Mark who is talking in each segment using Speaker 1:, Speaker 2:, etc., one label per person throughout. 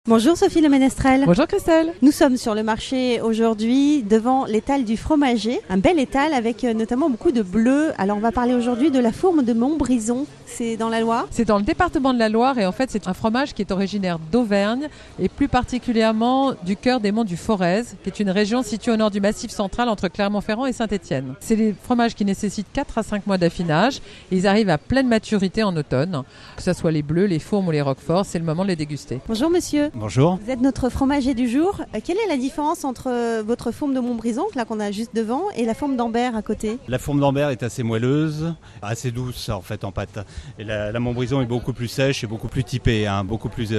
Speaker 1: Bonjour Sophie Le Ménestrel.
Speaker 2: Bonjour Christelle.
Speaker 1: Nous sommes sur le marché aujourd'hui devant l'étal du fromager, un bel étal avec notamment beaucoup de bleu. Alors on va parler aujourd'hui de la fourme de Montbrison, c'est dans la Loire?
Speaker 2: C'est dans le département de la Loire et en fait c'est un fromage qui est originaire d'Auvergne et plus particulièrement du cœur des monts du Forez, qui est une région située au nord du Massif central entre Clermont-Ferrand et Saint-Étienne. C'est des fromages qui nécessitent 4 à 5 mois d'affinage et ils arrivent à pleine maturité en automne. Que ce soit les bleus, les fourmes ou les roqueforts, c'est le moment de les déguster.
Speaker 1: Bonjour monsieur.
Speaker 3: Bonjour.
Speaker 1: Vous êtes notre fromager du jour. Quelle est la différence entre votre fourme de Montbrison, là qu'on a juste devant, et la fourme d'Ambert à côté?
Speaker 3: La fourme d'Ambert est assez moelleuse, assez douce en fait en pâte. Et la Montbrison est beaucoup plus sèche et beaucoup plus typée, beaucoup plus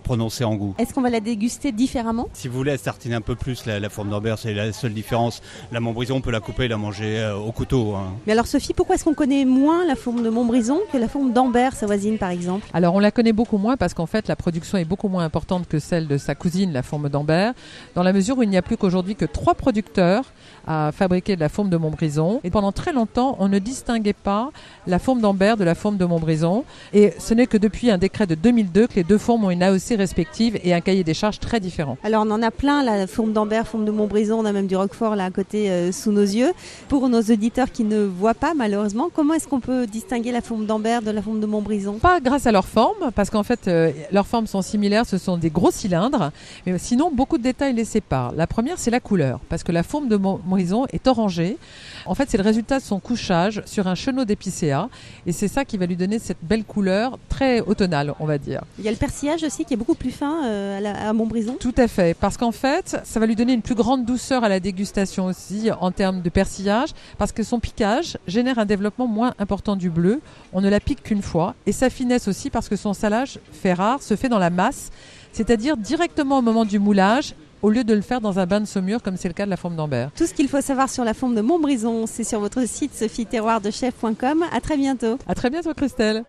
Speaker 3: prononcée en goût.
Speaker 1: Est-ce qu'on va la déguster différemment?
Speaker 3: Si vous voulez, elle tartine un peu plus la fourme d'Ambert, c'est la seule différence. La Montbrison, on peut la couper et la manger au couteau.
Speaker 1: Mais alors Sophie, pourquoi est-ce qu'on connaît moins la fourme de Montbrison que la fourme d'Ambert, sa voisine par exemple?
Speaker 2: Alors on la connaît beaucoup moins parce qu'en fait la production est beaucoup moins importante que celle de sa cousine, la fourme d'Ambert, dans la mesure où il n'y a plus qu'aujourd'hui que 3 producteurs à fabriquer de la fourme de Montbrison. Et pendant très longtemps, on ne distinguait pas la fourme d'Ambert de la fourme de Montbrison. Et ce n'est que depuis un décret de 2002 que les deux fourmes ont une AOC respective et un cahier des charges très différent.
Speaker 1: Alors on en a plein, la fourme d'Ambert, fourme de Montbrison, on a même du roquefort là à côté sous nos yeux. Pour nos auditeurs qui ne voient pas malheureusement, comment est-ce qu'on peut distinguer la fourme d'Ambert de la fourme de Montbrison?
Speaker 2: Pas grâce à leur forme, parce qu'en fait leurs formes sont similaires, ce sont des gros cylindres, mais sinon beaucoup de détails les séparent. La première c'est la couleur, parce que la fourme de Montbrison est orangée. En fait c'est le résultat de son couchage sur un chenot d'épicéa et c'est ça qui va lui donner cette belle couleur très automnale on va dire.
Speaker 1: Il y a le persillage aussi qui est beaucoup plus fin à Montbrison.
Speaker 2: Tout à fait, parce qu'en fait ça va lui donner une plus grande douceur à la dégustation aussi en termes de persillage, parce que son piquage génère un développement moins important du bleu, on ne la pique qu'une fois, et sa finesse aussi parce que son salage fait rare se fait dans la masse, c'est-à-dire directement au moment du moulage, au lieu de le faire dans un bain de saumure comme c'est le cas de la fourme d'Ambert.
Speaker 1: Tout ce qu'il faut savoir sur la fourme de Montbrison, c'est sur votre site sophieterroirdechef.com. À très bientôt.
Speaker 2: À très bientôt Christelle.